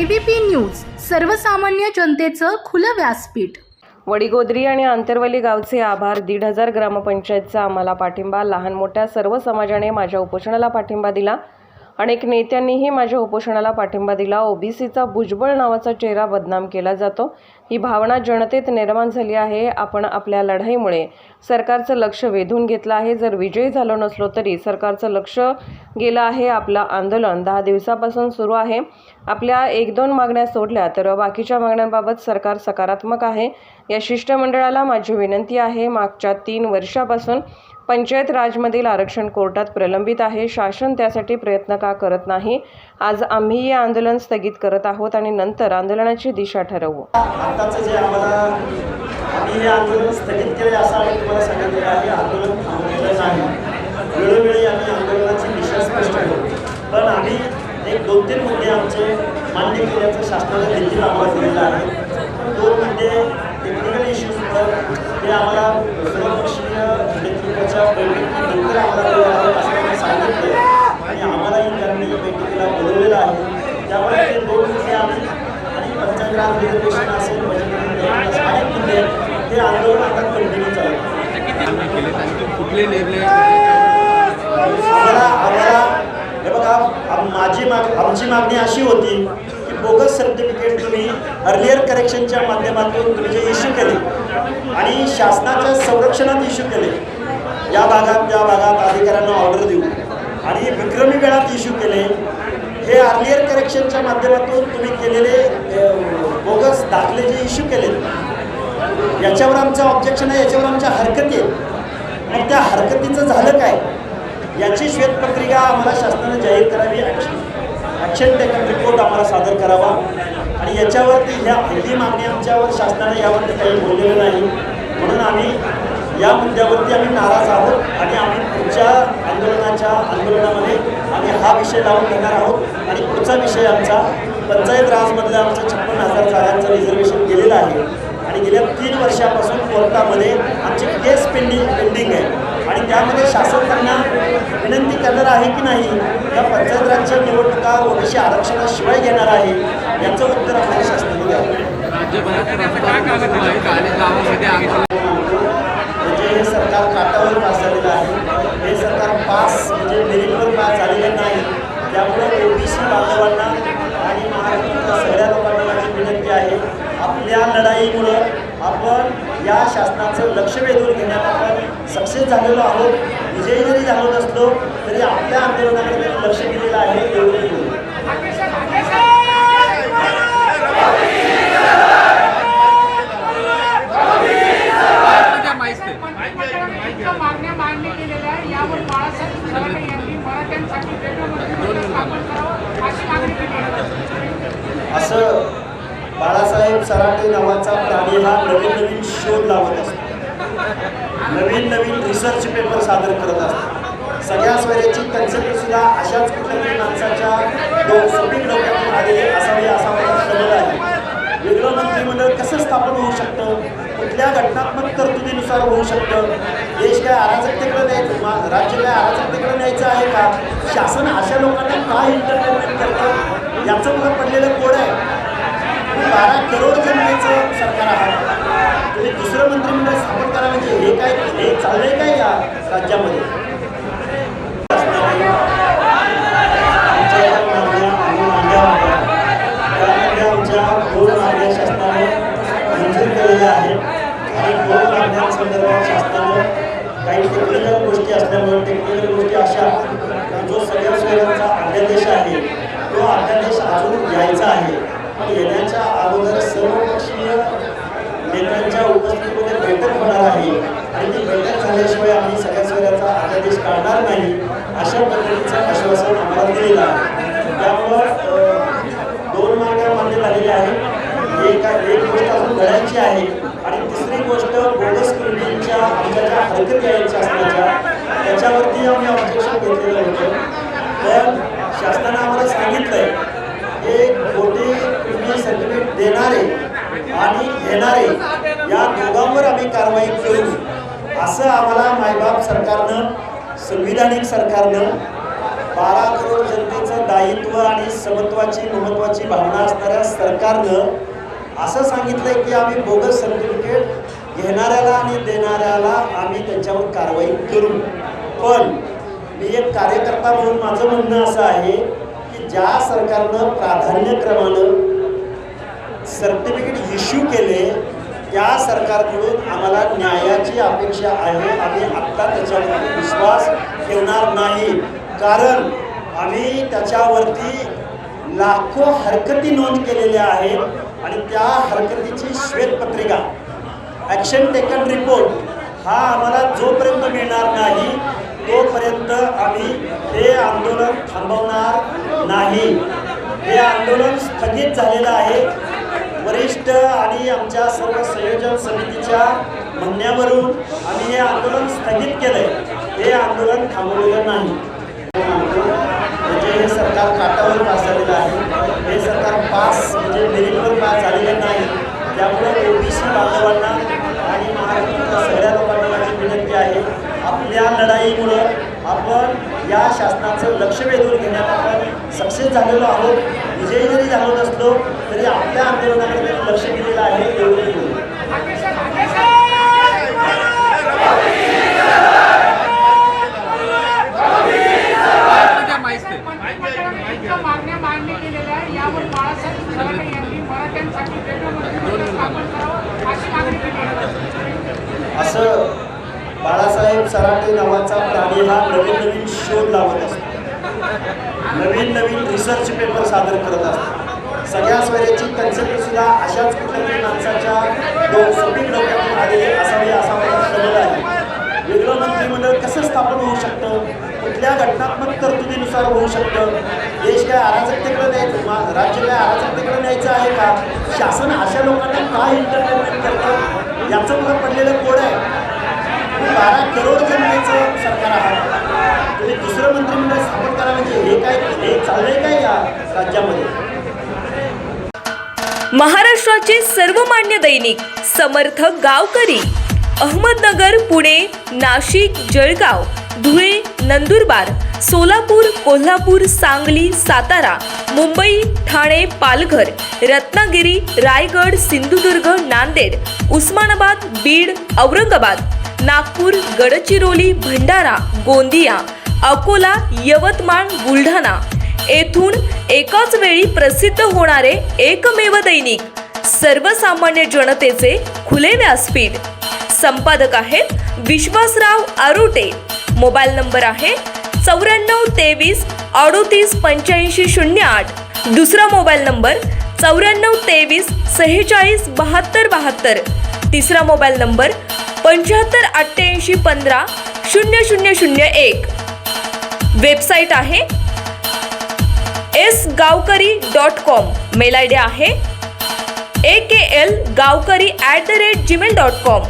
ABP news, सर्वसामान्य जनतेचं खुलं व्यासपीठ। वडीगोद्री आणि आंतरवली गावचे आभार। 1,500 ग्रामपंचायतचा आम्हाला पाठिंबा। लहान मोठ्या सर्व समाजाने माझ्या उपोषणाला पाठिंबा दिला। अनेक नेत्यांनीही माझ्या उपोषणाला पाठिंबा दिला। ओबीसीचा भुजबळ नावाचा चेहरा बदनाम केला जातो, ही भावना जनतेत निर्माण झाली आहे। आपण आपल्या लढाईमुळे सरकारचं लक्ष वेधून घेतलं आहे। जर विजयी झालो नसलो तरी सरकारचं लक्ष गेलं आहे। आपलं आंदोलन 10 दिवसापासून सुरू आहे। आपल्या 1-2 मागण्या सोडल्या तर बाकीच्या मागण्यांबाबत सरकार सकारात्मक आहे। या शिष्टमंडळाला माझी विनंती आहे, मागच्या 3 वर्षापासून पंचायत राजमधील आरक्षण कोर्टात प्रलंबित आहे। शासन त्यासाठी प्रयत्न का करत नाही? आज आम्ही हे आंदोलन स्थगित करत आहोत आणि नंतर आंदोलनाची दिशा ठरवू। आताचं जे आम्ही हे आंदोलन स्थगित केले असं आम्ही तुम्हाला सांगितलं आहे। आंदोलन थांबलेलं नाही। वेळोवेळी आम्ही आंदोलनाची दिशा स्पष्ट करू, पण आम्ही 1-2-3 मुद्दे आमचे मान्य केल्याचं शासनाने देखील आम्हाला दिलेलं आहे। 2 मुद्दे टेक्निकल इश्यूजमुळे ते आम्हाला सर्वपक्षीय नेतृत्वाच्या बैठकीनंतर आम्हाला असं सांगितलं आणि आम्हालाही त्यांनी बैठकीला बोलवलेलं आहे। त्यामुळे ते 2 मुद्दे आम्ही आणि पंचायत राज रिझर्वेशन असेल, अनेक मुद्दे हे आंदोलन आता कंटिन्यू चालू कुठले निर्णय आम्हाला हे बघा, आमची मागणी अशी होती की बोगस सर्टिफिकेट तुम्ही अर्लियर करेक्शनच्या माध्यमातून तुम्ही जे इश्यू केले आणि शासनाच्या संरक्षणात इश्यू केले, या भागात त्या भागात अधिकाऱ्यांना ऑर्डर देऊ आणि विक्रमी वेळात इश्यू केले, हे अर्लियर करेक्शनच्या माध्यमातून तुम्ही केलेले बोगस दाखले जे इश्यू केले, याच्यावर आमचं ऑब्जेक्शन आहे, याच्यावर आमच्या हरकती आहेत। मग त्या हरकतीचं झालं काय याची श्वेतपत्रिका आम्हाला शासनाने जाहीर करावी, ॲक्शन टेकन रिपोर्ट आम्हाला सादर करावा आणि याच्यावरती ही मागणी आमच्यावर शासनाने यावरती काही बोललेलं नाही। म्हणून आम्ही या मुद्द्यावरती आम्ही नाराज आहोत आणि आम्ही पुढच्या आंदोलनामध्ये आम्ही हा विषय लावून घेणार आहोत। आणि पुढचा विषय आमचा पंचायत राजमधलं आमचं 56,000 जागांचं रिझर्वेशन गेलेलं आहे आणि गेल्या 3 वर्षापासून कोर्टामध्ये आमची केस पेंडिंग आहे आणि त्यामध्ये शासन त्यांना विनंती करणार आहे की नाही या पंचायत राजच्या निवडणुका ओबीसी आरक्षणाशिवाय घेणार आहे, याचं उत्तर आम्हाला शासनाने द्यावं। म्हणजे हे सरकार काटावर पास झालेलं आहे, हे सरकार पास म्हणजे मेरिटवर पास झालेलं नाही। त्यामुळे ओबीसी बांधवांना आणि महाराष्ट्रातल्या सगळ्या लोकांना माझी विनंती आहे, आपल्या लढाईमुळं आपण या शासनाचं लक्ष वेधून घेण्यात आपण सक्सेस झालेलो आहोत। विजयी जरी झालो नसलो तरी आपल्या आंदोलनाकडे लक्ष दिलेलं आहे, एवढं असं बाळासाहेब सराटे नावाचा प्राणी हा नवीन शोध लावत असतो, नवीन रिसर्च पेपर सादर करत असतो। सगळ्या स्वराची कन्सेप्ट सुद्धा अशाच कुठल्यातरी माणसाच्या समीप डोक्यातून आलेले असावे असा मला ठरलेला आहे। वेगळं मंत्रिमंडळ कसं स्थापन होऊ शकतं, कुठल्या घटनात्मक तरतुदीनुसार होऊ शकतं, देश काय अराजकतेकडे न्यायचं, राज्य काय अराजकतेकडे न्यायचं आहे का, शासन अशा लोकांना काय एंटरटेनमेंट करतं, याचं मला पडलेलं कोड आहे। 12 करोड जनतेचं सरकार आहे, तुम्ही दुसरं मंत्रिमंडळ स्थापन करा म्हणजे हे काय, हे चाललंय काय या राज्यामध्ये? आमच्या 2 मागण्या शासनाने मंजूर केलेल्या आहेत आणि 2 मागण्यांसंदर्भात शासनानं काही टेक्निकल गोष्टी असल्यामुळे, टेक्निकल गोष्टी अशा जो सगळ्या शहरांचा अध्यादेश आहे तो अध्यादेश अजून यायचा आहे। येण्याच्या अगोदर सर्वपक्षीय नेत्यांच्या उपस्थितीमध्ये बैठक होणार आहे आणि ती बैठक झाल्याशिवाय आम्ही सगळ्या शहराचा अध्यादेश काढणार नाही, अशा पद्धतीचं आश्वासन आम्हाला दिलेलं आहे। त्यामुळं 2 मागण्या मान्य झालेल्या आहेत। एक गोष्ट अजून घडायची आहे आणि तिसरी गोष्ट बोगस कृतींच्या आमच्या ज्या हरकती आहेत शासनाच्या, त्याच्यावरती आम्ही ऑब्जेक्शन घेतलेलं होतं, पण शासनानं आम्हाला सांगितलं आहे हे खोटे कृती सर्टिफिकेट देणारे आणि घेणारे या दोघांवर आम्ही कारवाई करू, असं आम्हाला मायबाप सरकारनं, संविधानिक सरकारनं 12 करोड जनतेचं दायित्व आणि समत्वाची महत्त्वाची भावना असणाऱ्या सरकारनं असं सांगितलंय की आम्ही बोगस सर्टिफिकेट घेणाऱ्याला आणि देणाऱ्याला आम्ही त्यांच्यावर कारवाई करू. पण मी एक कार्यकर्ता म्हणून माझं म्हणणं असं आहे की ज्या सरकारनं प्राधान्यक्रमानं सर्टिफिकेट इश्यू केले त्या सरकारकडून आम्हाला न्यायाची अपेक्षा आहे. आम्ही आत्ता त्याच्यावरती विश्वास ठेवणार नाही, कारण आम्ही त्याच्यावरती लाखो हरकती नोंद केलेल्या आहेत आणि त्या हरकतीची श्वेतपत्रिका ॲक्शन टेकन रिपोर्ट हा आम्हाला जोपर्यंत मिळणार नाही तोपर्यंत आम्ही हे आंदोलन थांबवणार नाही. हे आंदोलन स्थगित झालेलं आहे. वरिष्ठ आणि आमच्या सर्व संयोजन समितीच्या म्हणण्यावरून आम्ही हे आंदोलन स्थगित केलंय. हे आंदोलन थांबवलेलं नाही. म्हणजे हे सरकार काटावर पास झालेलं आहे. हे सरकार पास म्हणजे मेरिटवर पास झालेलं नाही. त्यामुळे ओबीसी बांधवांना आणि महाराष्ट्रातल्या सगळ्या लोकांना माझी विनंती आहे, आपल्या लढाईमुळं आपण या शासनाचं लक्ष वेधून घेण्यात आपण सक्सेस झालेलो आहोत. विजयी जरी झालो नसलो तरी आपल्या आंदोलनाकडे लक्ष दिलेलं आहे. एवढं मागण्या मांडणी केलेल्या आहे. यावर बाळासाहेब थोरात यांनी मराठ्यांसाठी वेगळं मंत्रिमंडळ स्थापन करावं अशी मागणी केली आहे. असं बाळासाहेब सराटे नावाचा प्राणी हा नवीन नवीन शोध लावत असतो, नवीन नवीन रिसर्च पेपर सादर करत असतो. सगळ्या स्वराची कन्सेप्ट सुद्धा अशाच कुठल्यातरी माणसाच्या सपीक डोक्यातून आलेले असावे असा मला समज आहे. वेगळं मंत्रिमंडळ कसं स्थापन होऊ शकतं, कुठल्या घटनात्मक तरतुदीनुसार होऊ शकतं. देश काय अराजकतेकडे न्यायचं, राज्य काय अराजकतेकडे न्यायचं आहे का? शासन अशा लोकांना काय इंटरटेनमेंट करतं याचं मला पडलेलं कोड आहे. 12 करोड जनतेचं सरकार आहे. तुम्ही दुसरं मंत्रिमंडळ स्थापन करा म्हणजे हे काय, हे चाललंय काय या राज्यामध्ये? महाराष्ट्राचे सर्वमान्य दैनिक समर्थ गावकरी अहमदनगर, पुणे, नाशिक, जळगाव, धुळे, नंदुरबार, सोलापूर, कोल्हापूर, सांगली, सातारा, मुंबई, ठाणे, पालघर, रत्नागिरी, रायगड, सिंधुदुर्ग, नांदेड, उस्मानाबाद, बीड, औरंगाबाद, नागपूर, गडचिरोली, भंडारा, गोंदिया, अकोला, यवतमाळ, बुलढाणा येथून एकाच वेळी प्रसिद्ध होणारे एकमेव दैनिक सर्वसामान्य जनतेचे खुले व्यासपीठ. संपादक आहेत विश्वासराव आरोटे. मोबाईल नंबर आहे 94 23 38 85 08. दुसरा मोबाईल नंबर 94 23 46 72 72. तिसरा मोबाईल नंबर 75 88 15 0001. वेबसाईट आहे sgavkari.com. मेल आय डी आहे aklgavkari@gmail.com.